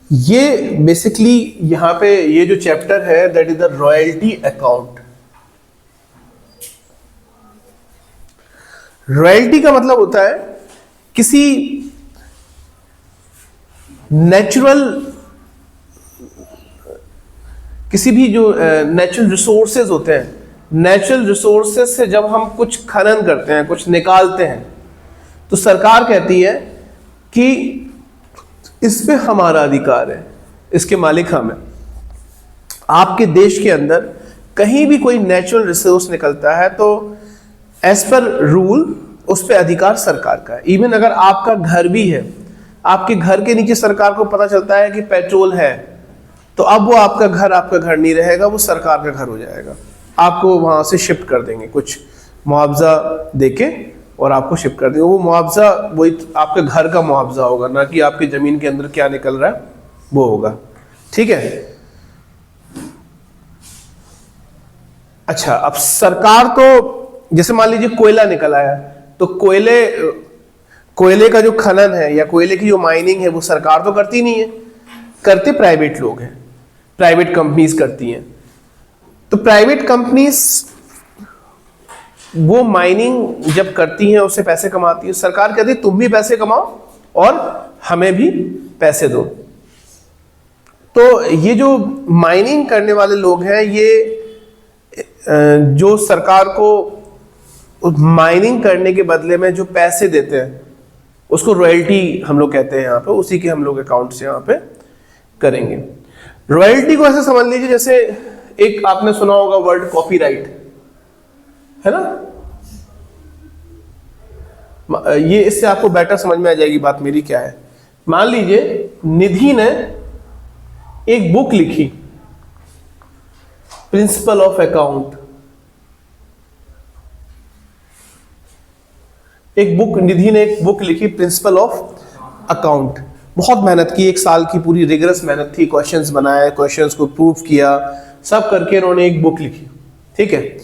ये बेसिकली यहाँ पे ये जो चैप्टर है that is the royalty account. Royalty का मतलब होता है किसी नेचुरल, किसी भी जो नेचुरल रिसोर्सेज होते हैं, नेचुरल रिसोर्सेज से जब हम कुछ खनन करते हैं, कुछ निकालते हैं, तो सरकार कहती है कि इस पे हमारा अधिकार है, इसके मालिक हम हैं। आपके देश के अंदर कहीं भी कोई नेचुरल रिसोर्स निकलता है तो एज पर रूल उस पे अधिकार सरकार का है। इवन अगर आपका घर भी है, आपके घर के नीचे सरकार को पता चलता है कि पेट्रोल है, तो अब वो आपका घर नहीं रहेगा, वो सरकार का घर हो जाएगा। आपको वहां से शिफ्ट कर देंगे, कुछ मुआवजा देके और आपको शिफ्ट कर देंगे। वो मुआवजा वही आपके घर का मुआवजा होगा, ना कि आपकी जमीन के अंदर क्या निकल रहा है वो होगा। ठीक है। अच्छा, अब सरकार तो जैसे मान लीजिए कोयला निकल आया, तो कोयले का जो खनन है या कोयले की जो माइनिंग है वो सरकार तो करती नहीं है, करते प्राइवेट लोग हैं, प्राइवेट कंपनीज करती हैं। तो प्राइवेट कंपनीज वो माइनिंग जब करती हैं उससे पैसे कमाती है, सरकार कहती है तुम भी पैसे कमाओ और हमें भी पैसे दो। तो ये जो माइनिंग करने वाले लोग हैं, ये जो सरकार को माइनिंग करने के बदले में जो पैसे देते हैं उसको रॉयल्टी हम लोग कहते हैं यहाँ पे, उसी के हम लोग अकाउंट से यहाँ पे करेंगे। रॉयल्टी को ऐसे समझ लीजिए जैसे एक आपने सुना होगा वर्ड कॉपीराइट, है ना। ये इससे आपको बेटर समझ में आ जाएगी बात मेरी क्या है। मान लीजिए निधि ने एक बुक लिखी, प्रिंसिपल ऑफ अकाउंट, निधि ने एक बुक लिखी प्रिंसिपल ऑफ अकाउंट। बहुत मेहनत की, एक साल की पूरी रिगरस मेहनत थी, क्वेश्चंस बनाए, क्वेश्चंस को प्रूव किया, सब करके उन्होंने एक बुक लिखी। ठीक है।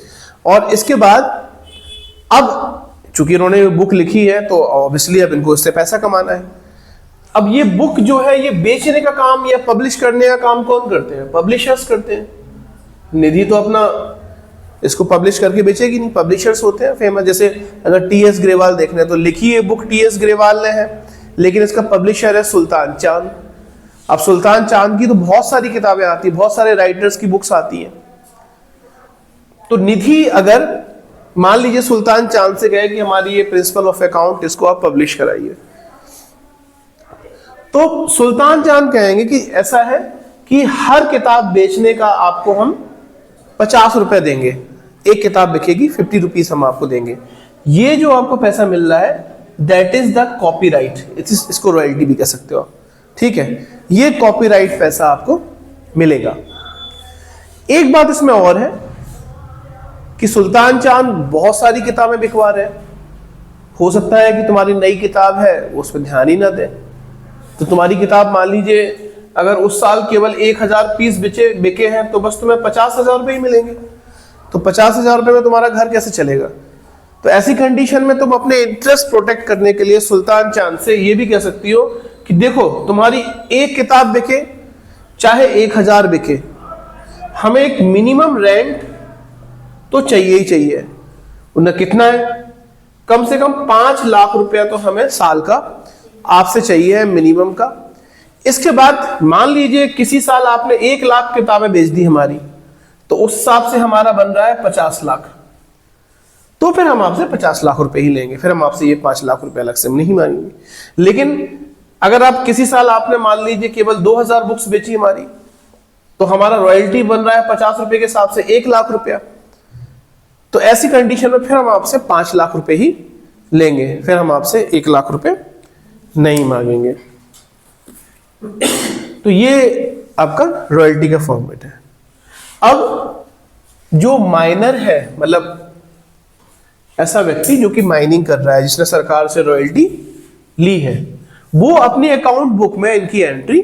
और इसके बाद अब चूंकि इन्होंने बुक लिखी है तो ऑब्वियसली अब इनको इससे पैसा कमाना है। अब ये बुक जो है ये बेचने का काम या पब्लिश करने का काम कौन करते हैं? पब्लिशर्स करते हैं। निधि तो अपना इसको पब्लिश करके बेचेगी नहीं, पब्लिशर्स होते हैं फेमस। जैसे अगर टी.एस. ग्रेवाल देखना है तो लिखी है बुक टी.एस. ग्रेवाल ने है, लेकिन इसका पब्लिशर है सुल्तान चांद। अब सुल्तान चांद की तो बहुत सारी किताबें आती है, बहुत सारे राइटर्स की बुक्स आती हैं। तो निधि अगर मान लीजिए सुल्तान चांद से कहे कि हमारी ये प्रिंसिपल ऑफ अकाउंट, इसको आप पब्लिश कराइए, तो सुल्तान चांद कहेंगे कि ऐसा है कि हर किताब बेचने का आपको हम 50 रुपए देंगे, एक किताब बिकेगी 50 रुपीज हम आपको देंगे। ये जो आपको पैसा मिल रहा है दैट इज द कॉपीराइट, इसको रॉयल्टी भी कह सकते हो। ठीक है, ये कॉपीराइट पैसा आपको मिलेगा। एक बात इसमें और है कि सुल्तान चांद बहुत सारी किताबें बिकवा रहे हैं। हो सकता है कि तुम्हारी नई किताब है उस पर ध्यान ही ना दे, तो तुम्हारी किताब मान लीजिए अगर उस साल केवल 1000 पीस बिके हैं तो बस तुम्हें 50,000 रुपये ही मिलेंगे। तो 50,000 रुपये में तुम्हारा घर कैसे चलेगा? तो ऐसी कंडीशन में तुम अपने इंटरेस्ट प्रोटेक्ट करने के लिए सुल्तान चांद से ये भी कह सकती हो कि देखो तुम्हारी एक किताब बिके चाहे 1000 बिके, हमें एक मिनिमम रेंट तो चाहिए ही चाहिए। उन्हें कितना है? कम से कम 5 लाख रुपया तो हमें साल का आपसे चाहिए है मिनिमम का। इसके बाद मान लीजिए किसी साल आपने 1 लाख किताबें बेच दी हमारी, तो उस हिसाब से हमारा बन रहा है 50 लाख। तो फिर हम आपसे 50 लाख रुपए ही लेंगे, फिर हम आपसे ये 5 लाख रुपए अलग से नहीं मांगेंगे। लेकिन अगर आप किसी साल आपने मान लीजिए केवल 2000 बुक्स बेची हमारी, तो हमारा रॉयल्टी बन रहा है 50 रुपए के हिसाब से 1 लाख रुपया। तो ऐसी कंडीशन में फिर हम आपसे 5 लाख रुपए ही लेंगे, फिर हम आपसे 1 लाख रुपए नहीं मांगेंगे। तो ये आपका रॉयल्टी का फॉर्मेट है। अब जो माइनर है, मतलब ऐसा व्यक्ति जो कि माइनिंग कर रहा है, जिसने सरकार से रॉयल्टी ली है, वो अपनी अकाउंट बुक में इनकी एंट्री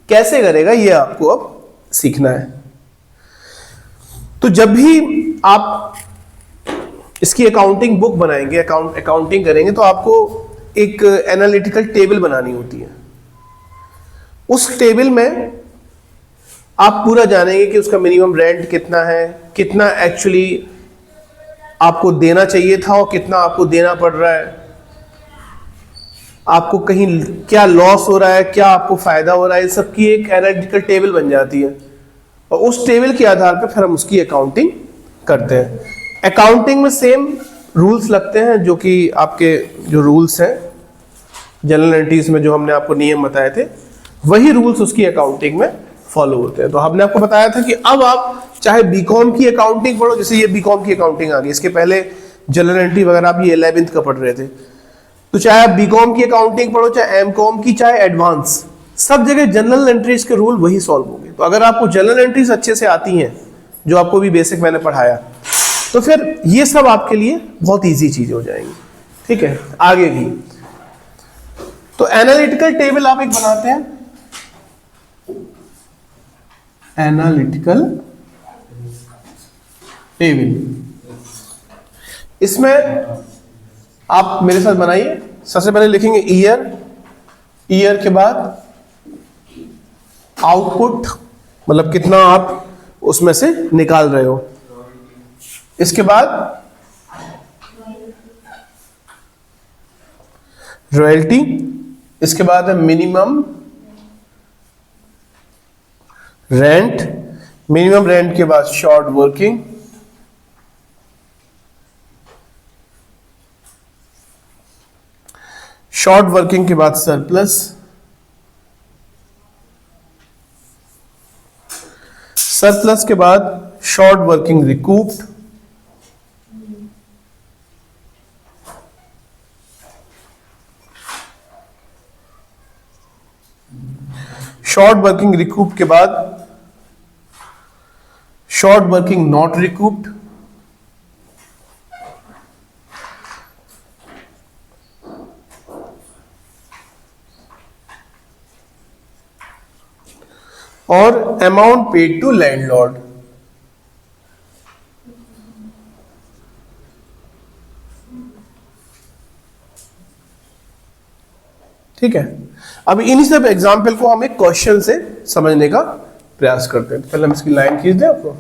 कैसे करेगा, ये आपको अब सीखना है। तो जब भी आप इसकी अकाउंटिंग बुक बनाएंगे, अकाउंटिंग करेंगे, तो आपको एक एनालिटिकल टेबल बनानी होती है। उस टेबल में आप पूरा जानेंगे कि उसका मिनिमम रेंट कितना है, कितना एक्चुअली आपको देना चाहिए था और कितना आपको देना पड़ रहा है, आपको कहीं क्या लॉस हो रहा है, क्या आपको फायदा हो रहा है, इस सब की एक एनालिटिकल टेबल बन जाती है और उस टेबल के आधार पर फिर हम उसकी अकाउंटिंग करते हैं। अकाउंटिंग में सेम रूल्स लगते हैं जो कि आपके जो रूल्स हैं जनरल एंट्रीज में, जो हमने आपको नियम बताए थे, वही रूल्स उसकी अकाउंटिंग में फॉलो होते हैं। तो हमने आपको बताया था कि अब आप चाहे बीकॉम की अकाउंटिंग पढ़ो, जैसे ये बीकॉम की अकाउंटिंग आ गई, इसके पहले जनरल एंट्री वगैरह आप ये 11th का पढ़ रहे थे, तो चाहे आप बीकॉम की अकाउंटिंग पढ़ो, चाहे एमकॉम की, चाहे एडवांस, सब जगह जनरल एंट्रीज के रूल वही सॉल्व होंगे। तो अगर आपको जनरल एंट्रीज अच्छे से आती हैं, जो आपको भी बेसिक मैंने पढ़ाया, तो फिर ये सब आपके लिए बहुत ईजी चीज हो जाएंगी। ठीक है, आगे भी तो एनालिटिकल टेबल आप एक बनाते हैं, एनालिटिकल टेबल। इसमें आप मेरे साथ बनाइए। सबसे पहले लिखेंगे ईयर, ईयर के बाद आउटपुट, मतलब कितना आप उसमें से निकाल रहे हो, इसके बाद रॉयल्टी, इसके बाद है मिनिमम रेंट, मिनिमम रेंट के बाद शॉर्ट वर्किंग, शॉर्ट वर्किंग के बाद सरप्लस, सरप्लस के बाद short working recouped, short working recoup के बाद शॉर्ट वर्किंग नॉट रिकूप्ड, और अमाउंट पेड टू लैंडलॉर्ड। ठीक है, अब इन्हीं सब एग्जाम्पल को हम एक क्वेश्चन से समझने का प्रयास करते हैं। तो पहले हम इसकी लाइन खींच दें आपको।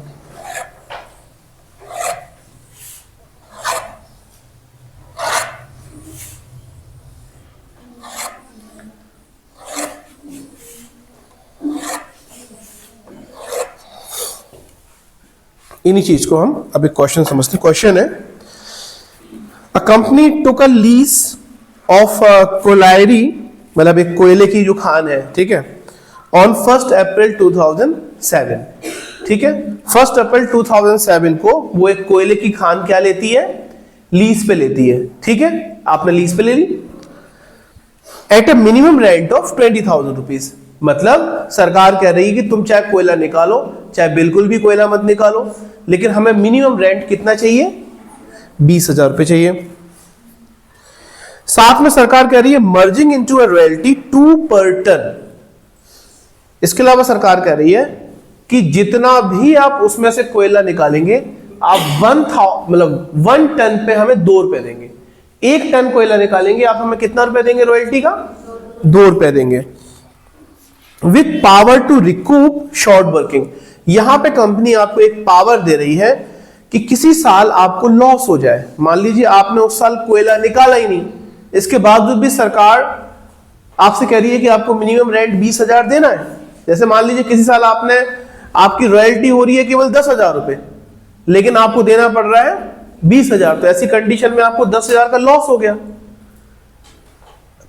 इन्हीं चीज को हम अब एक क्वेश्चन समझते हैं। क्वेश्चन है, a company took a lease of colliery, मतलब एक कोयले की जो खान है, ठीक है, ऑन 1 अप्रैल 2007। ठीक है, 1 अप्रैल 2007 को वो एक कोयले की खान क्या लेती है, लीज पे लेती है। ठीक है, आपने लीज पे ले ली at a minimum rent of 20,000 rupees. मतलब सरकार कह रही है कि तुम चाहे कोयला निकालो, चाहे बिल्कुल भी कोयला मत निकालो, लेकिन हमें मिनिमम रेंट कितना चाहिए, 20,000 रुपए चाहिए। साथ में सरकार कह रही है मर्जिंग इनटू अ रॉयल्टी 2 पर टन। इसके अलावा सरकार कह रही है कि जितना भी आप उसमें से कोयला निकालेंगे, आप 1 टन पे हमें 2 रुपए देंगे। 1 टन कोयला निकालेंगे, आप हमें कितना रुपए देंगे रॉयल्टी का, 2 रुपए देंगे। With power to recoup short working. यहां पे कंपनी आपको एक पावर दे रही है कि किसी साल आपको लॉस हो जाए, मान लीजिए आपने उस साल कोयला निकाला ही नहीं, इसके बावजूद भी सरकार आपसे कह रही है कि आपको मिनिमम रेंट 20,000 देना है। जैसे मान लीजिए किसी साल आपकी रॉयल्टी हो रही है केवल 10,000 रुपए, लेकिन आपको देना पड़ रहा है 20,000, तो ऐसी कंडीशन में आपको 10,000 का लॉस हो गया।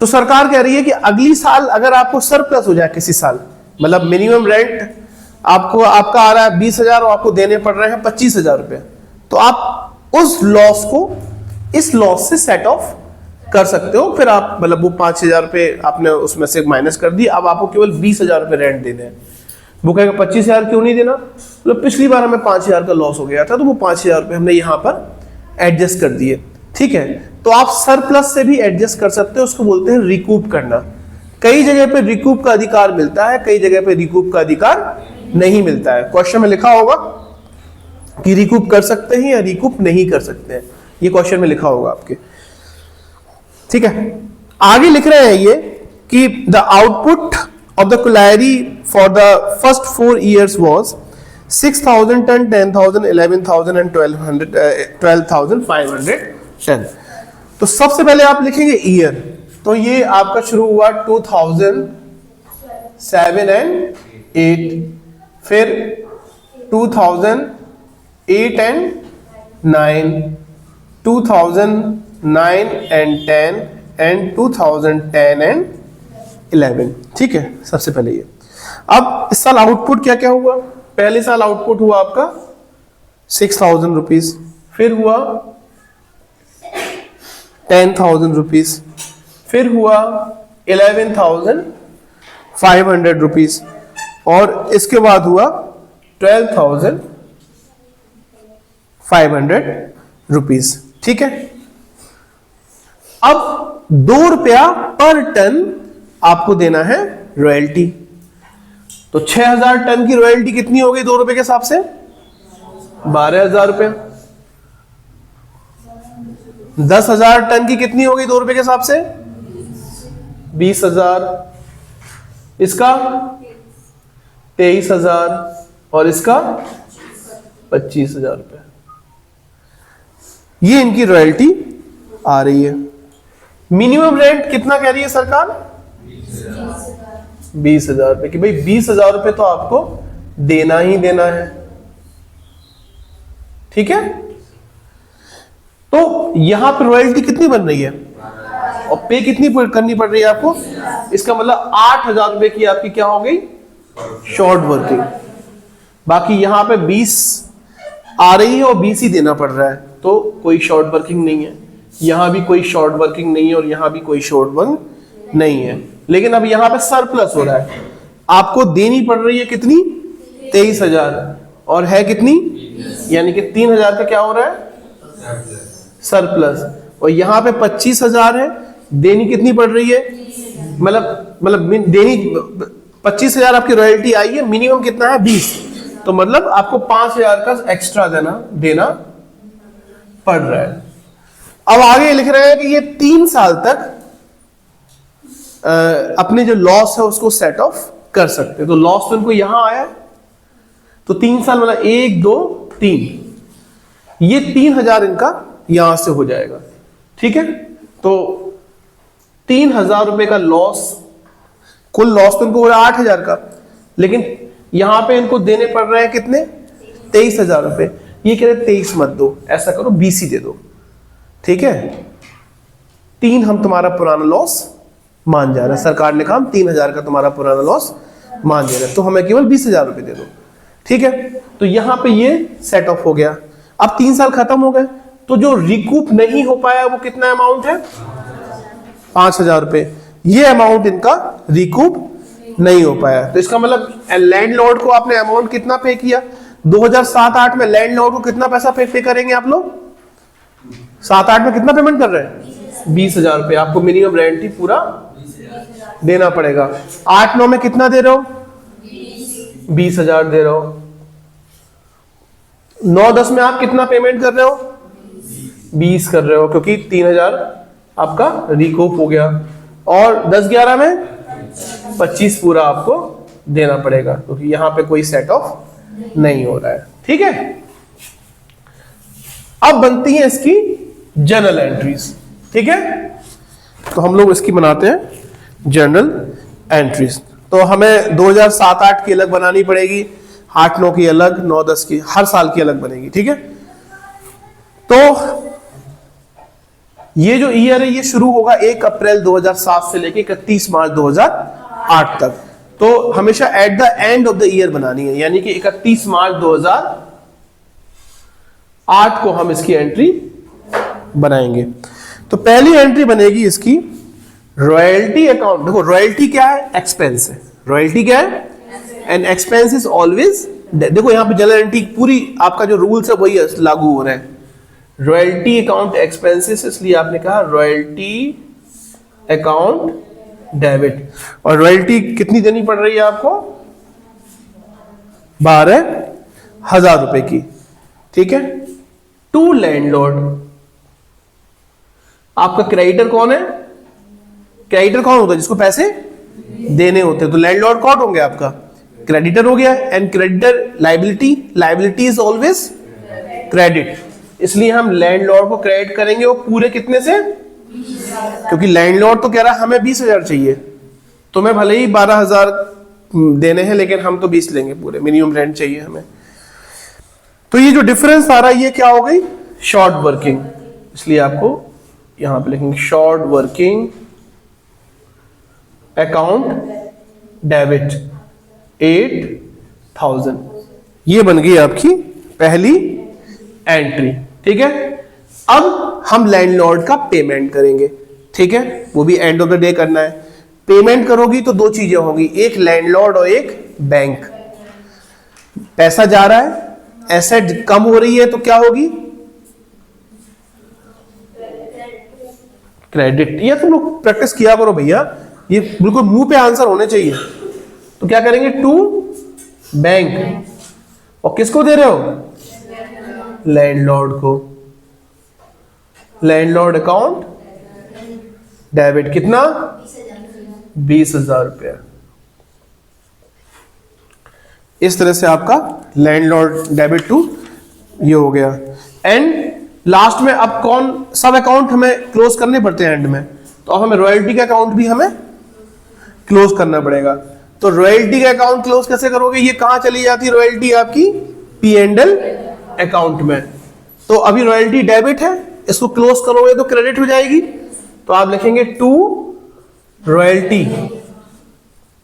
तो सरकार कह रही है कि अगली साल अगर आपको सरप्लस हो जाए किसी साल, मतलब मिनिमम रेंट आपका आ रहा है 20,000 और आपको देने पड़ रहे हैं 25,000 रुपए, तो आप उस लॉस को इस लॉस से सेट ऑफ कर सकते हो। फिर आप मतलब वो 5,000 रुपए आपने उसमें से माइनस कर दी, अब आपको केवल 20,000 रुपए रेंट देने हैं। वो कहेगा 25,000 क्यों नहीं देना, मतलब पिछली बार हमें 5,000 का लॉस हो गया था, तो वो 5,000 रुपए हमने यहां पर एडजस्ट कर दिए। ठीक है, तो आप सरप्लस से भी एडजस्ट कर सकते हो, उसको बोलते हैं रिकूप करना। कई जगह पे रिकूप का अधिकार मिलता है, कई जगह पे रिकूप का अधिकार नहीं मिलता है। क्वेश्चन में लिखा होगा कि रिकूप कर सकते हैं या रिकूप नहीं कर सकते हैं, ये क्वेश्चन में लिखा होगा आपके। ठीक है, आगे लिख रहे हैं ये कि the output of the colliery for the first 4 years was 6,000 ton, 10,000, 11,000 and 12,500 ton. तो सबसे पहले आप लिखेंगे ईयर, तो ये आपका शुरू हुआ 2007 एंड 8, फिर 2008 एंड 9, 2009 एंड 10 एंड 2010 एंड 11। ठीक है, सबसे पहले ये। अब इस साल आउटपुट क्या क्या हुआ? पहले साल आउटपुट हुआ आपका 6,000 रुपीज, फिर हुआ 10,000 रुपीज, फिर हुआ 11,500 रुपीज, और इसके बाद हुआ 12,500 रुपीज। ठीक है, अब 2 रुपया पर टन आपको देना है रॉयल्टी। तो 6,000 टन की रॉयल्टी कितनी हो गई 2 रुपए के हिसाब से? 12,000 रुपए। 10,000 टन की कितनी हो गई 2 रुपए के हिसाब से? 20,000। इसका 23,000 और इसका 25,000 रुपए। ये इनकी रॉयल्टी आ रही है। मिनिमम रेंट कितना कह रही है सरकार? 20,000 रुपए की। भाई 20,000 रुपए तो आपको देना ही देना है। ठीक है, तो यहां पर रॉयल्टी कितनी बन रही है और पे कितनी करनी पड़ रही है आपको? इसका मतलब 8,000 रुपए की आपकी क्या हो गई? Short working. बाकी यहां पे 20 आ रही है और 20 ही देना पड़ रहा है, तो कोई शॉर्ट वर्किंग नहीं है। यहां भी कोई शॉर्ट वर्किंग नहीं है और यहां भी कोई शॉर्ट वर्क नहीं है। लेकिन अब यहां पे सरप्लस हो रहा है, आपको देनी पड़ रही है कितनी? 23,000, और है कितनी? यानी कि 3,000 का क्या हो रहा है? सरप्लस। और यहां पे 25,000 है, देनी कितनी पड़ रही है? मतलब देनी 25,000 आपकी रॉयल्टी आई है, मिनिमम कितना है? 20। तो मतलब आपको 5,000 का एक्स्ट्रा देना पड़ रहा है। अब आगे लिख रहे हैं कि ये 3 साल तक अपने जो लॉस है उसको सेट ऑफ कर सकते हैं। तो लॉस तो इनको यहां आया है, तो 3 साल मतलब 1, 2, 3, ये 3,000 इनका यहां से हो जाएगा। ठीक है, तो 3,000 रुपए का लॉस, कुल लॉस तो इनको हो रहा है 8,000 का, लेकिन यहां पे इनको देने पड़ रहे हैं कितने? 23,000 रुपए। ये कह रहे 23 मत दो, ऐसा करो 20 ही दे दो। ठीक है, 3 हम तुम्हारा पुराना लॉस मान जा रहा है। सरकार ने कहा 3,000 का तुम्हारा पुराना लॉस मान जा रहा है, तो हमें केवल 20,000 रुपए दे दो। ठीक है, तो यहां पे ये सेट ऑफ हो गया। अब 3 साल खत्म हो गए, तो जो रिकूप नहीं हो पाया वो कितना अमाउंट है? 5,000 रुपए। ये अमाउंट इनका रिकूप नहीं हो पाया। तो इसका मतलब लैंडलॉर्ड को आपने अमाउंट कितना पे किया? 2007-8 में लैंडलॉर्ड को कितना पैसा पे करेंगे आप लोग? 7-8 में कितना पेमेंट कर रहे हैं? 20,000 रुपए। आपको मिनिमम रेंट ही पूरा देना पड़ेगा। 8-9 में कितना दे रहे हो? 20,000 दे रहे हो। 9-10 में आप कितना पेमेंट कर रहे हो? 20 कर रहे हो, क्योंकि 3,000 आपका रिकूप हो गया। और 10-11 में 25 पूरा आपको देना पड़ेगा, क्योंकि यहां पे कोई सेट ऑफ नहीं हो रहा है। ठीक है, अब बनती है इसकी जर्नल एंट्रीज। ठीक है, तो हम लोग इसकी बनाते हैं जर्नल एंट्रीज। तो हमें 2007-8 की अलग बनानी पड़ेगी, 8-9 की अलग, 9-10 की, हर साल की अलग बनेगी। ठीक है, तो ये जो ईयर है ये शुरू होगा 1 अप्रैल 2007 से लेके 31 मार्च 2008 तक। तो हमेशा at the end of the year बनानी है, यानी कि 31 मार्च 2008 को हम इसकी एंट्री बनाएंगे। तो पहली एंट्री बनेगी इसकी रॉयल्टी अकाउंट। देखो रॉयल्टी क्या है? एक्सपेंस है। रॉयल्टी क्या है? एंड एक्सपेंस इज ऑलवेज, देखो यहां पे जनरल एंट्री पूरी आपका जो रूल्स है वही लागू हो रहे हैं। रॉयल्टी अकाउंट एक्सपेंसेस, इसलिए आपने कहा रॉयल्टी अकाउंट डेबिट। और रॉयल्टी कितनी देनी पड़ रही है आपको? 12,000 रुपए की। ठीक है, टू लैंडलॉर्ड। आपका क्रेडिटर कौन है? क्रेडिटर कौन होता है? जिसको पैसे देने होते हैं, तो लैंडलॉर्ड कौन होंगे आपका? क्रेडिटर हो गया। And creditor liability, liability is always credit, इसलिए हम लैंडलॉर्ड को क्रेडिट करेंगे वो पूरे कितने से, क्योंकि लैंडलॉर्ड तो कह रहा है हमें 20,000 चाहिए, तो मैं भले ही 12,000 देने हैं लेकिन हम तो 20 लेंगे पूरे, मिनिमम रेंट चाहिए हमें। तो ये जो डिफरेंस आ रहा है ये क्या हो गई? शॉर्ट वर्किंग, इसलिए आपको यहां पे लिखेंगे शॉर्ट वर्किंग अकाउंट डेबिट 8,000, ये बन गई आपकी पहली एंट्री। ठीक है, अब हम लैंडलॉर्ड का पेमेंट करेंगे। ठीक है, वो भी एंड ऑफ द डे करना है। पेमेंट करोगी तो दो चीजें होंगी, एक लैंडलॉर्ड और एक बैंक। पैसा जा रहा है, एसेट कम हो रही है तो क्या होगी? क्रेडिट। ये तुम लोग प्रैक्टिस किया करो भैया, ये बिल्कुल मुंह पे आंसर होने चाहिए। तो क्या करेंगे? टू बैंक, और किसको दे रहे हो? लैंडलॉर्ड को। लैंडलॉर्ड अकाउंट डेबिट कितना? 20,000 रुपया। इस तरह से आपका लैंडलॉर्ड डेबिट टू ये हो गया। एंड लास्ट में अब कौन सब अकाउंट हमें क्लोज करने पड़ते हैं एंड में, तो अब हमें रॉयल्टी का अकाउंट भी हमें क्लोज करना पड़ेगा। तो रॉयल्टी का अकाउंट क्लोज कैसे करोगे? ये कहां चली जाती है रॉयल्टी? आपकी P&L अकाउंट में। तो अभी रॉयल्टी डेबिट है, इसको क्लोज करोगे तो क्रेडिट हो जाएगी, तो आप लिखेंगे टू रॉयल्टी,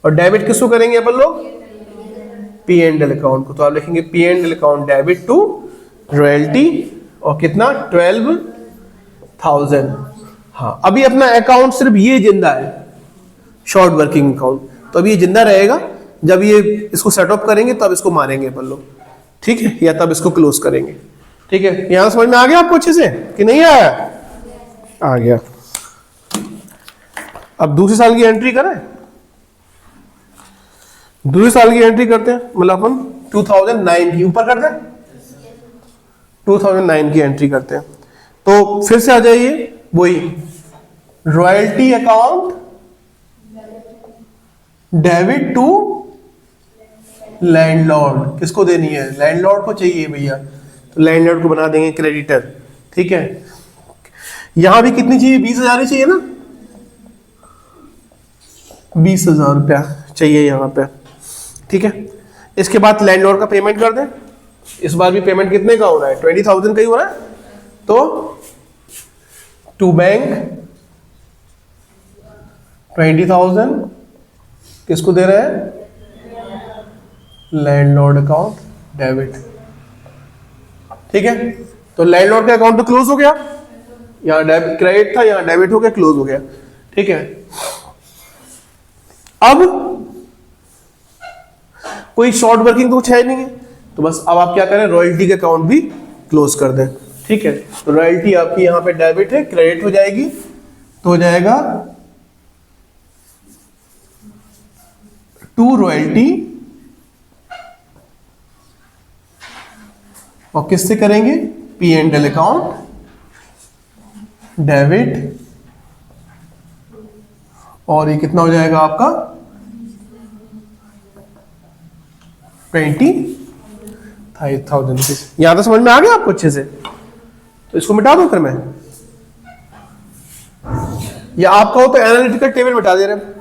और डेबिट किसको करेंगे अपन लोग? P&L अकाउंट को। तो आप लिखेंगे P&L account debit to royalty, और कितना? 12,000। हाँ, अभी अपना अकाउंट सिर्फ ये जिंदा है, शॉर्ट वर्किंग अकाउंट, तो अभी ये जिंदा रहेगा। जब ये इसको सेटअप करेंगे तब इसको मारेंगे अपन लोग, ठीक है, या तब इसको क्लोज करेंगे। ठीक है, यहां समझ में आ गया आपको अच्छे से कि नहीं आया? आ गया। अब दूसरे साल की एंट्री करें। दूसरे साल की एंट्री करते हैं, मतलब अपन 2009 की ऊपर करते हैं, 2009 की एंट्री करते हैं। तो फिर से आ जाइए वही royalty account debit to landlord. किसको देनी है? लैंडलॉर्ड को चाहिए भैया, तो लैंडलॉर्ड को बना देंगे क्रेडिटर। ठीक है, यहां भी कितनी चाहिए? 20,000 ही चाहिए ना, 20,000 रुपया चाहिए यहां पे। ठीक है, इसके बाद लैंडलॉर्ड का पेमेंट कर दें। इस बार भी पेमेंट कितने का हो रहा है? 20,000 का ही हो रहा है। तो टू बैंक 20,000 किसको दे रहे हैं? Landlord account debit. ठीक है, तो लैंडलॉर्ड का अकाउंट तो क्लोज हो गया, यहां डेबिट क्रेडिट था, यहां डेबिट हो गया, क्लोज हो गया। ठीक है, अब कोई शॉर्ट वर्किंग तो कुछ है नहीं है, तो बस अब आप क्या करें? रॉयल्टी का अकाउंट भी क्लोज कर दें। ठीक है, तो रॉयल्टी आपकी यहां पे डेबिट है, क्रेडिट हो जाएगी, तो हो जाएगा टू रॉयल्टी, और किससे करेंगे? P&L अकाउंट डेबिट, और ये कितना हो जाएगा आपका? 20,000 रुपीज। यहां तो समझ में आ गया आपको अच्छे से? तो इसको मिटा दो फिर मैं, या आपका हो तो एनालिटिकल टेबल मिटा दे रहे हैं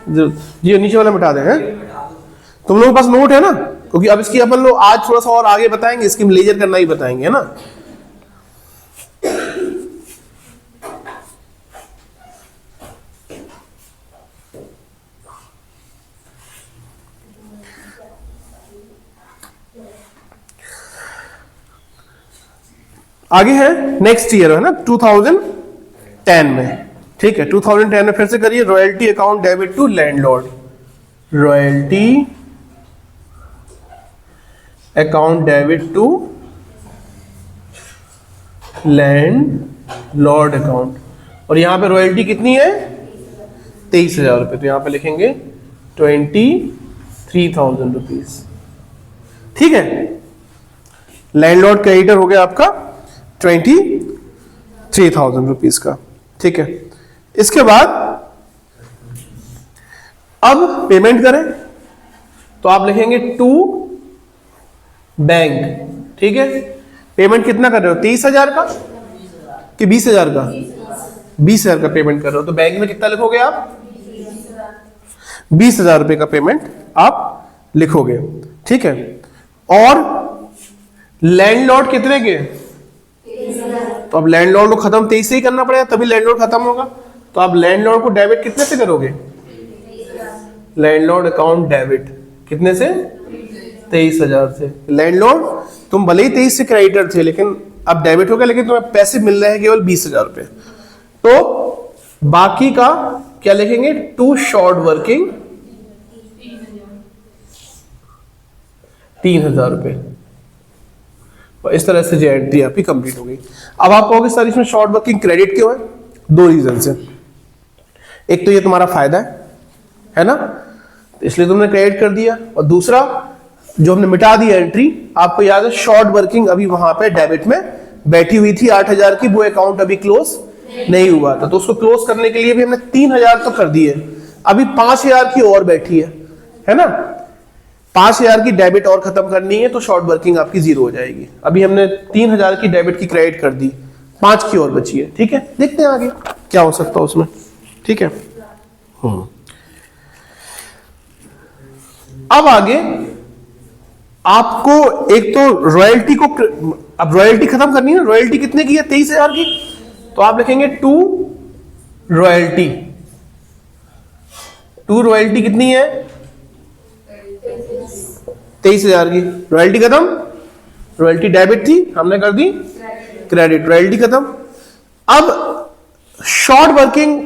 जी, नीचे वाला मिटा दे हैं। तुम लोगों के पास नोट है ना? क्योंकि अब इसकी अपन लोग आज थोड़ा सा और आगे बताएंगे, इसकी लेजर करना ही बताएंगे, है ना? आगे है नेक्स्ट ईयर, है ना, 2010 में। ठीक है, 2010 में फिर से करिए royalty account debit to landlord, royalty account debit to landlord account, और यहां पे रॉयल्टी कितनी है? 23,000 रुपये, तो यहां पे लिखेंगे 23,000 रुपीज। ठीक है, लैंडलॉर्ड क्रेडिटर हो गया आपका 23,000 रुपीज का। ठीक है, इसके बाद अब पेमेंट करें तो आप लिखेंगे टू बैंक, ठीक है। पेमेंट कितना कर रहे हो, 23,000 का कि 20,000 का? 20,000 का पेमेंट कर रहे हो, तो बैंक में कितना लिखोगे आप? 20,000 रुपए का पेमेंट आप लिखोगे, ठीक है। और लैंडलॉर्ड कितने के? तो अब लैंडलॉर्ड को खत्म 23 से ही करना पड़ेगा, तभी लैंडलॉर्ड खत्म होगा। तो आप लैंडलॉर्ड को डेबिट कितने से करोगे? लैंडलॉर्ड अकाउंट डेबिट कितने से? 23,000 से। लैंडलॉर्ड तुम भले ही 23 से क्रेडिटर थे, लेकिन अब डेबिट हो गया, लेकिन तुम्हें पैसे मिल रहे हैं केवल 20,000 रुपए। तो बाकी का क्या लिखेंगे? टू शॉर्ट वर्किंग 3,000 रुपए। इस तरह से जो एंट्री आपकी कंप्लीट हो गई। अब आप कहोगे सर इसमें शॉर्ट वर्किंग क्रेडिट क्यों है? दो रीजन से। एक तो ये तुम्हारा फायदा है ना, तो इसलिए तुमने क्रेडिट कर दिया, और दूसरा जो हमने मिटा दिया एंट्री, आपको याद है शॉर्ट वर्किंग अभी वहां पे डेबिट में बैठी हुई थी 8,000 की, वो अकाउंट अभी क्लोज नहीं हुआ था, तो उसको क्लोज करने के लिए भी हमने 3,000 तो कर दिए, अभी 5,000 की और बैठी है ना। 5,000 की डेबिट और खत्म करनी है तो शॉर्ट वर्किंग आपकी जीरो हो जाएगी। अभी हमने 3,000 की डेबिट की क्रेडिट कर दी, 5 की और बची है, ठीक है। देखते हैं आगे क्या हो सकता है उसमें, ठीक है। अब आगे आपको एक तो रॉयल्टी को, अब रॉयल्टी खत्म करनी है ना। रॉयल्टी कितने की है? 23,000 की। तो आप लिखेंगे टू रॉयल्टी। टू रॉयल्टी कितनी है? 23,000 की। रॉयल्टी खत्म, रॉयल्टी डेबिट थी, हमने कर दी क्रेडिट, रॉयल्टी खत्म। अब शॉर्ट वर्किंग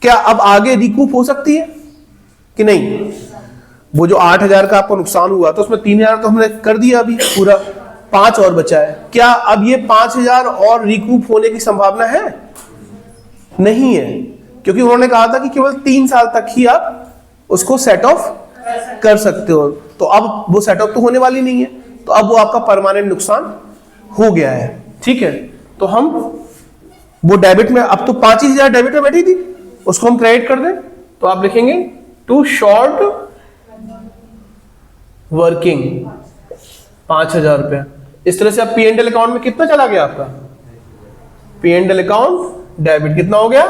क्या अब आगे रिकूप हो सकती है कि नहीं? वो जो 8,000 का आपको नुकसान हुआ तो उसमें 3,000 तो हमने कर दिया अभी पूरा, 5 और बचा है। क्या अब ये 5,000 और रिकूप होने की संभावना है? नहीं है, क्योंकि उन्होंने कहा था कि केवल 3 साल तक ही आप उसको सेट ऑफ कर सकते हो। तो अब वो सेट ऑफ तो होने वाली नहीं है, तो अब वो आपका परमानेंट नुकसान हो गया है, ठीक है। तो हम वो डेबिट में, अब तो 5,000 डेबिट में बैठी थी, उसको हम क्रेडिट कर दें, तो आप लिखेंगे टू शॉर्ट वर्किंग 5,000 रुपया। इस तरह से आप P&L अकाउंट में कितना चला गया आपका? P&L अकाउंट डेबिट कितना हो गया?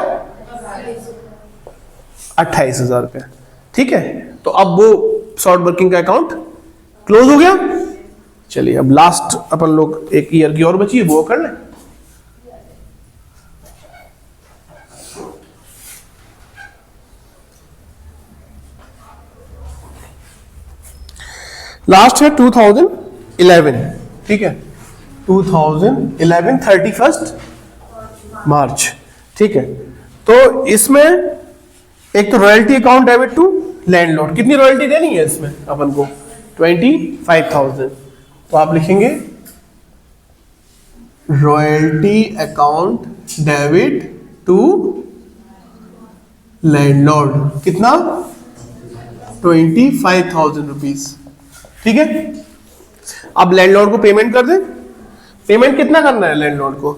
28,000 रुपया, ठीक है। तो अब वो शॉर्ट वर्किंग का अकाउंट क्लोज हो गया। चलिए अब लास्ट अपन लोग एक ईयर की और बची है, वो कर लें। लास्ट है 2011, ठीक है। 2011 31 मार्च, ठीक है। तो इसमें एक तो royalty account debit to landlord, कितनी रॉयल्टी देनी है इसमें अपन को? 25,000। तो आप लिखेंगे royalty account debit to landlord, कितना? 25,000 रुपीज, ठीक है। अब लैंडलॉर्ड को पेमेंट कर दें। पेमेंट कितना करना है लैंडलॉर्ड को?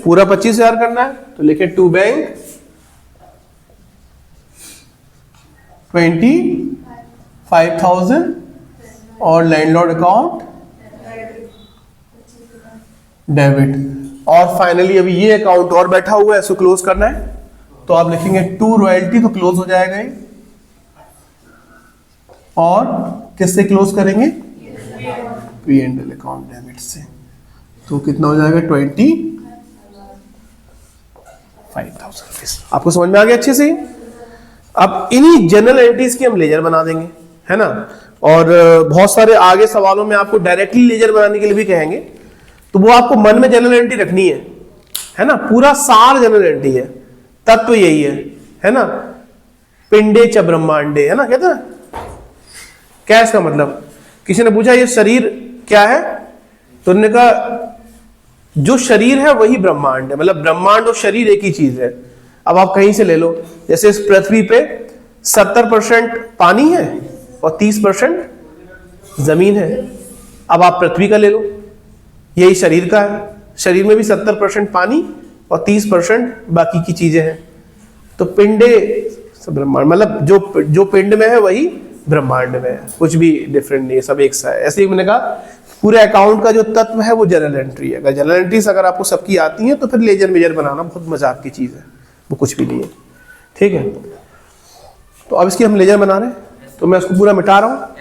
पूरा 25,000 करना है, तो लिखे टू बैंक 25,000 और लैंडलॉर्ड अकाउंट डेबिट। और फाइनली अभी ये अकाउंट और बैठा हुआ है, इसको क्लोज करना है, तो आप लिखेंगे टू रॉयल्टी, तो क्लोज हो जाएगा ये। और किससे क्लोज करेंगे? P&L अकाउंट डेबिट से। तो कितना हो जाएगा? 25,000 रुपीज। आपको समझ में आ गया अच्छे से? अब इन्हीं जनरल एंट्रीज की हम लेजर बना देंगे, है ना। और बहुत सारे आगे सवालों में आपको डायरेक्टली लेजर बनाने के लिए भी कहेंगे, तो वो आपको मन में जनरल एंट्री रखनी है ना। पूरा सार जनरल एंट्री है, तत्व यही है ना। पिंडे च ब्रह्मांडे, है ना, कहते हैं। क्या इसका मतलब? किसी ने पूछा ये शरीर क्या है, तो उन्होंने कहा जो शरीर है वही ब्रह्मांड है, मतलब ब्रह्मांड और शरीर एक ही चीज है। अब आप कहीं से ले लो, जैसे इस पृथ्वी पे 70% पानी है और 30% जमीन है। अब आप पृथ्वी का ले लो, यही शरीर का है। शरीर में भी 70% पानी और 30% बाकी की चीजें हैं। तो पिंडे सब ब्रह्मांड, मतलब जो जो पिंड में है वही ब्रह्मांड में है, कुछ भी डिफरेंट नहीं है, सब एक सा है। ऐसे ही मैंने कहा पूरे अकाउंट का जो तत्व है वो जर्नल एंट्री है। अगर जर्नल एंट्रीज अगर आपको सबकी आती हैं तो फिर लेजर मेजर बनाना बहुत मजाक की चीज़ है, वो कुछ भी नहीं है। ठीक है, तो अब इसकी हम लेजर बना रहे हैं, तो मैं उसको पूरा मिटा रहा हूँ।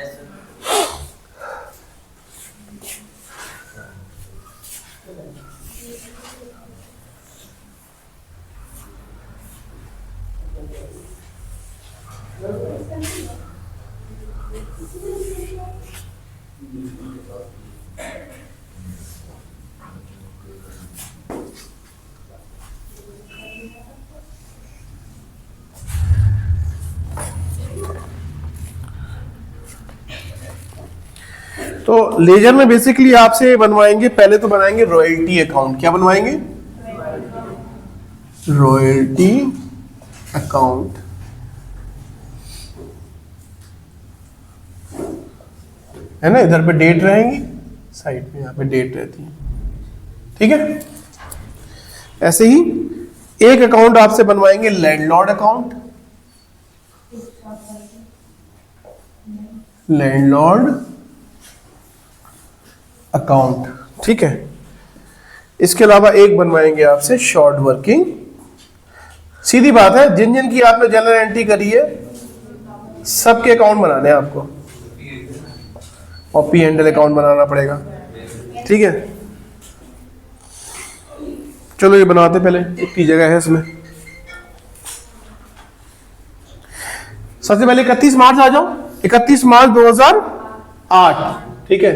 तो लेजर में बेसिकली आपसे बनवाएंगे, पहले तो बनाएंगे रॉयल्टी अकाउंट। क्या बनवाएंगे? Royalty account. है ना, इधर पे डेट रहेंगी, साइड में यहाँ पे डेट रहती है। ठीक है, ऐसे ही एक अकाउंट आपसे बनवाएंगे लैंडलॉर्ड अकाउंट। लैंडलॉर्ड अकाउंट, ठीक है। इसके अलावा एक बनवाएंगे आपसे शॉर्ट वर्किंग। सीधी बात है, जिन जिन की आपने जनरल एंट्री करी है सबके अकाउंट बनाने हैं आपको, और पी एंड एल अकाउंट बनाना पड़ेगा। ठीक है, चलो ये बनाते पहले, इतनी जगह है इसमें। सबसे पहले 31 मार्च आ जाओ, 31 मार्च 2008। ठीक है,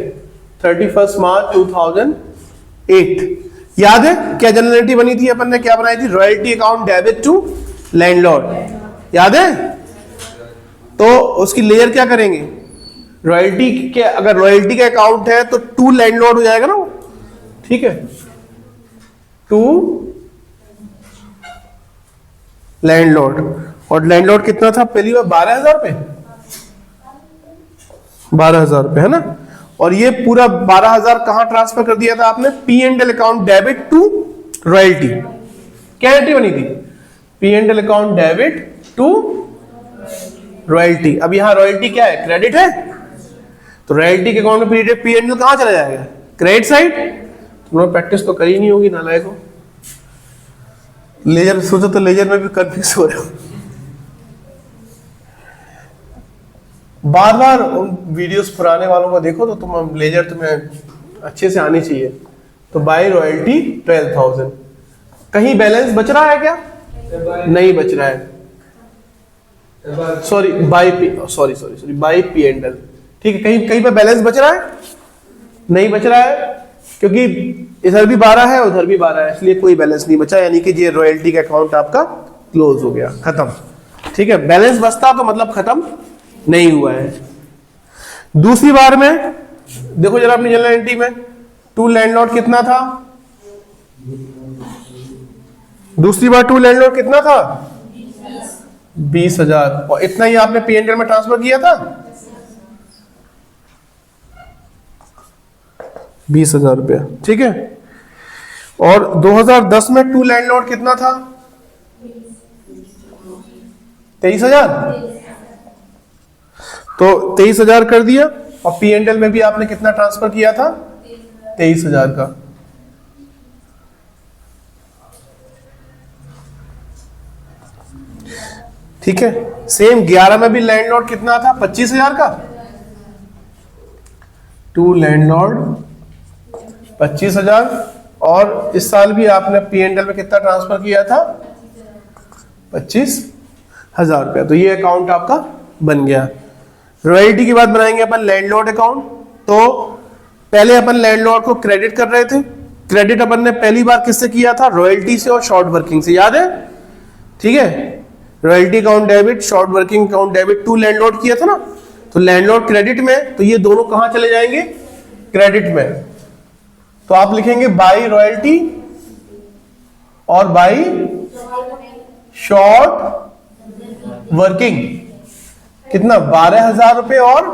31 मार्च 2008। याद है क्या जनरल एंट्री बनी थी? अपन ने क्या बनाई थी? Royalty account debit to landlord. याद है? तो उसकी लेयर क्या करेंगे? रॉयल्टी के, अगर रॉयल्टी का अकाउंट है तो टू लैंडलॉर्ड हो जाएगा ना वो। ठीक है, टू लैंडलॉर्ड। और लैंडलॉर्ड कितना था पहली बार? 12,000 रुपए। 12,000 रुपए है ना। और ये पूरा 12,000 कहां ट्रांसफर कर दिया था आपने? P and L account debit to royalty. क्या एंट्री बनी थी? P and L account debit to royalty. अब यहां रॉयल्टी क्या है? क्रेडिट है, तो रॉयल्टी के अकाउंट में पी एंड एल कहां चला जाएगा? Credit side. तुमने प्रैक्टिस तो करी नहीं होगी नालायक को। लेजर सोचो तो लेजर में भी कंफ्यूज हो रहे हो। बार बार उन वीडियोस पुराने वालों को देखो तो तुम लेजर तुम्हें अच्छे से आनी चाहिए। तो बाय रॉयल्टी 12,000। कहीं बैलेंस बच रहा है क्या? नहीं बच रहा है। Sorry by P and L. ठीक है, कहीं कहीं पे बैलेंस बच रहा है? नहीं बच रहा है, क्योंकि इधर भी 12 है उधर भी 12 है, इसलिए कोई बैलेंस नहीं बचा, यानी कि ये रॉयल्टी का अकाउंट आपका क्लोज हो गया, खत्म। ठीक है, बैलेंस बचता तो मतलब खत्म नहीं हुआ है। दूसरी बार में देखो जरा अपनी जनरल एंट्री में, टू लैंडलॉर्ड कितना था? दूसरी बार टू लैंडलॉर्ड कितना था? 20,000। और इतना ही आपने पी एंड एल में ट्रांसफर किया था, 20,000 रुपया। ठीक है, और 2010 में टू लैंडलॉर्ड कितना था? 23,000। तो 23,000 कर दिया। और पी एंड एल में भी आपने कितना ट्रांसफर किया था? 23,000 का। ठीक है, सेम 11 में भी लैंडलॉर्ड कितना था? 25,000 का। To landlord 25,000। और इस साल भी आपने पी एंड एल में कितना ट्रांसफर किया था? 25,000 रुपया। तो ये अकाउंट आपका बन गया। रॉयल्टी के बाद बनाएंगे अपन लैंडलॉर्ड अकाउंट। तो पहले अपन लैंडलॉर्ड को क्रेडिट कर रहे थे। क्रेडिट अपन ने पहली बार किससे किया था? रॉयल्टी से और शॉर्ट वर्किंग से, याद है? ठीक है, royalty account debit, short working account debit to landlord किया था ना। तो लैंडलॉर्ड क्रेडिट में, तो ये दोनों कहां चले जाएंगे? क्रेडिट में। तो आप लिखेंगे बाई रॉयल्टी और बाई शॉर्ट वर्किंग। कितना? 12,000 रुपए। और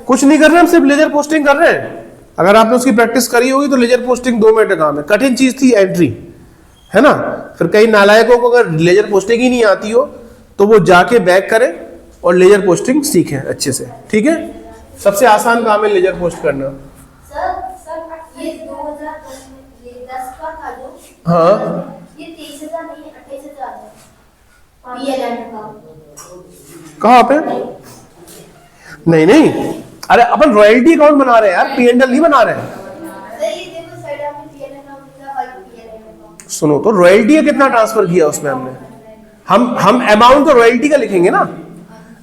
कुछ नहीं कर रहे हम, सिर्फ लेजर पोस्टिंग कर रहे हैं। अगर आपने उसकी प्रैक्टिस करी होगी तो लेजर पोस्टिंग 2 मिनट का काम है। कठिन चीज थी एंट्री, है ना। फिर कई नालायकों को अगर लेजर पोस्टिंग ही नहीं आती हो तो वो जाके बैक करे और लेजर पोस्टिंग सीखे अच्छे से। ठीक है, सबसे आसान काम है लेजर पोस्ट करना। सर ये 2010 का था जो, हाँ, ये 23,000 नहीं 28,000 है PLN का। कहाँ पे? नहीं नहीं, अरे अपन रॉयल्टी अकाउंट बना रहे हैं यार, P&L नहीं बना रहे हैं। सर ये देखो साइड आपने PLN अकाउंट लिखा है, PLN अकाउंट। सुनो तो रॉयल्टी का कितना ट्रांसफर किया उसमें हमने, हम अमाउंट तो रॉयल्टी का लिखेंगे ना।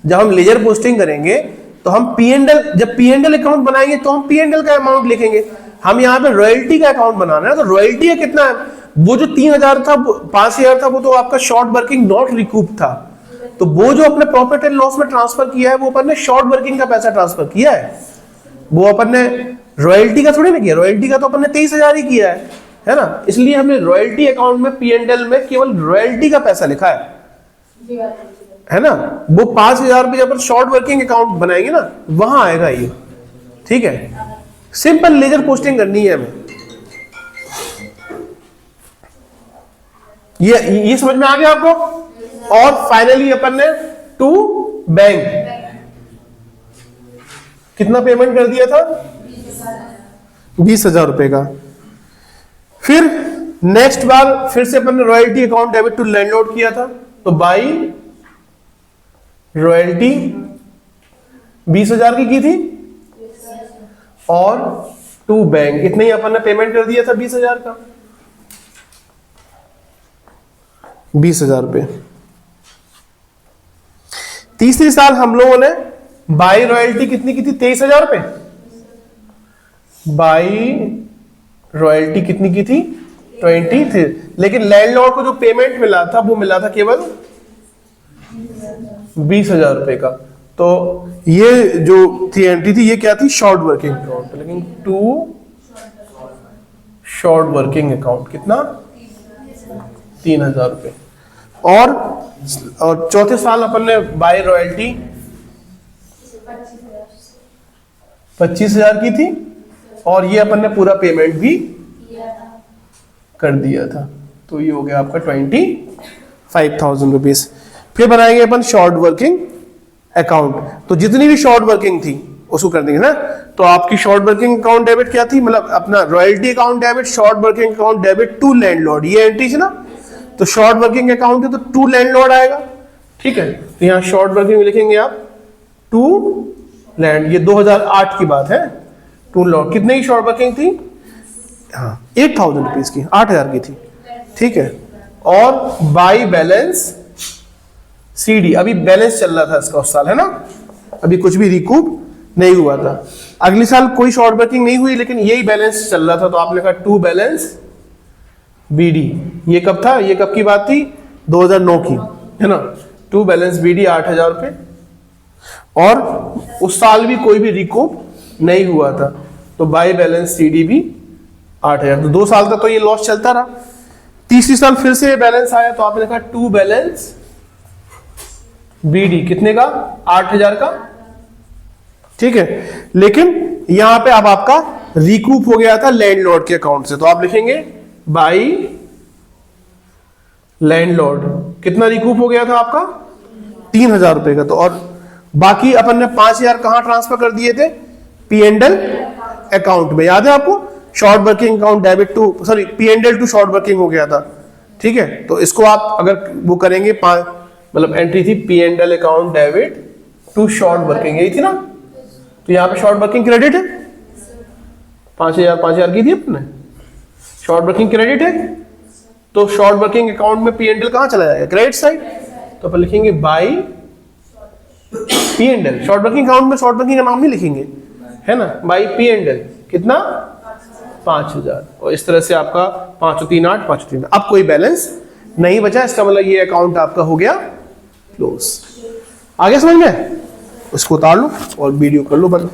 जब हम लेजर पोस्टिंग करेंगे तो हम P&L, जब P&L अकाउंट बनाएंगे तो हम P&L का अमाउंट लिखेंगे। हम यहाँ पे रॉयल्टी का अकाउंट बना रहे हैं, तो रॉयल्टी का कितना है? वो जो 3,000 था, 5,000 था, वो तो आपका शॉर्ट वर्किंग नॉट रिकूप था। तो वो जो अपने प्रॉफिट एंड लॉस में ट्रांसफर किया है वो अपन ने शॉर्ट वर्किंग का पैसा ट्रांसफर किया है, वो अपन ने रॉयल्टी का थोड़ी ना किया। रॉयल्टी का तो अपन ने 23,000 ही किया है ना। इसलिए हमने रॉयल्टी अकाउंट में P&L में केवल रॉयल्टी का पैसा लिखा है ना। वो 5,000 रुपये जब अपन शॉर्ट वर्किंग अकाउंट बनाएंगे ना, वहां आएगा ये। ठीक है, सिंपल लेजर पोस्टिंग करनी है हमें। ये समझ में आ गया आपको? और फाइनली अपन ने टू बैंक कितना पेमेंट कर दिया था? 20,000 रुपए का। फिर नेक्स्ट बार फिर से अपन ने royalty account debit to landlord किया था, तो बाई रॉयल्टी 20,000 की थी और टू बैंक इतने ही अपन ने पेमेंट कर दिया था 20,000 का, 20,000 रुपए। तीसरी साल हम लोगों ने बाई रॉयल्टी कितनी की थी? 23,000 रुपए। बाई रॉयल्टी कितनी की थी? 23। लेकिन लैंडलॉर्ड को जो पेमेंट मिला था वो मिला था केवल 20,000 रुपए का। तो ये जो थी एंट्री थी, ये क्या थी? Short working account. लेकिन टू शॉर्ट वर्किंग अकाउंट कितना? 3,000 रुपए। और चौथे साल अपन ने बाय रॉयल्टी 25,000 की थी और ये अपन ने पूरा पेमेंट भी कर दिया था। तो ये हो गया आपका 25,000 रुपीज। फिर बनाएंगे अपन शॉर्ट वर्किंग अकाउंट। तो जितनी भी शॉर्ट वर्किंग थी उसको कर देंगे ना। तो आपकी शॉर्ट वर्किंग अकाउंट डेबिट क्या थी? मतलब अपना royalty account debit, short working account debit to landlord, ये एंट्री थी ना। तो शॉर्ट वर्किंग अकाउंट है तो टू लैंडलॉर्ड आएगा। ठीक है, तो यहां शॉर्ट वर्किंग लिखेंगे आप टू लैंड। ये 2008 की बात है। टू लॉर्ड कितने की शॉर्ट वर्किंग थी? हाँ, 8,000 रुपीज की, 8,000 की थी। ठीक है, और बाई बैलेंस CD। अभी बैलेंस चल रहा था इसका उस साल, है ना। अभी कुछ भी रिकूप नहीं हुआ था। अगले साल कोई शॉर्ट वर्किंग नहीं हुई, लेकिन यही बैलेंस चल रहा था। तो आपने कहा टू बैलेंस BD। ये कब था? ये कब की बात थी? 2009 की, है ना। टू बैलेंस BD 8,000 रुपए। और उस साल भी कोई भी रिकूप नहीं हुआ था, तो बाई बैलेंस CD भी 8,000। तो 2 साल तक तो ये लॉस चलता रहा। तीसरी साल फिर से बैलेंस आया, तो आपने कहा टू बैलेंस BD कितने का? 8,000 का। ठीक है, लेकिन यहां पे अब आपका रिकूप हो गया था लैंडलॉर्ड के अकाउंट से, तो आप लिखेंगे बाई लैंडलॉर्ड। कितना रिकूप हो गया था आपका? 3,000 रुपए का। तो और बाकी अपन ने 5,000 कहां ट्रांसफर कर दिए थे? P&L अकाउंट में, याद है आपको? Short working account debit to, sorry, P&L to short working हो गया था। ठीक है, तो इसको आप अगर वो करेंगे, मतलब एंट्री थी P&L account debit to short working, यही थी ना। तो यहाँ पे शॉर्ट वर्किंग क्रेडिट है, 5,000 की थी अपने, शॉर्ट वर्किंग क्रेडिट है। तो शॉर्ट वर्किंग अकाउंट में P&L कहाँ चला जाएगा? Credit side. तो अपन लिखेंगे by P&L। Short working account में शॉर्ट वर्किंग का नाम नहीं लिखेंगे, है ना। बाई P&L कितना? 5,000। और इस तरह से आपका 5 3 8 5 3। अब कोई बैलेंस नहीं बचा, इसका मतलब ये अकाउंट आपका हो गया क्लोज। आगे समझ में? इसको उतार लो और वीडियो कर लो बंद।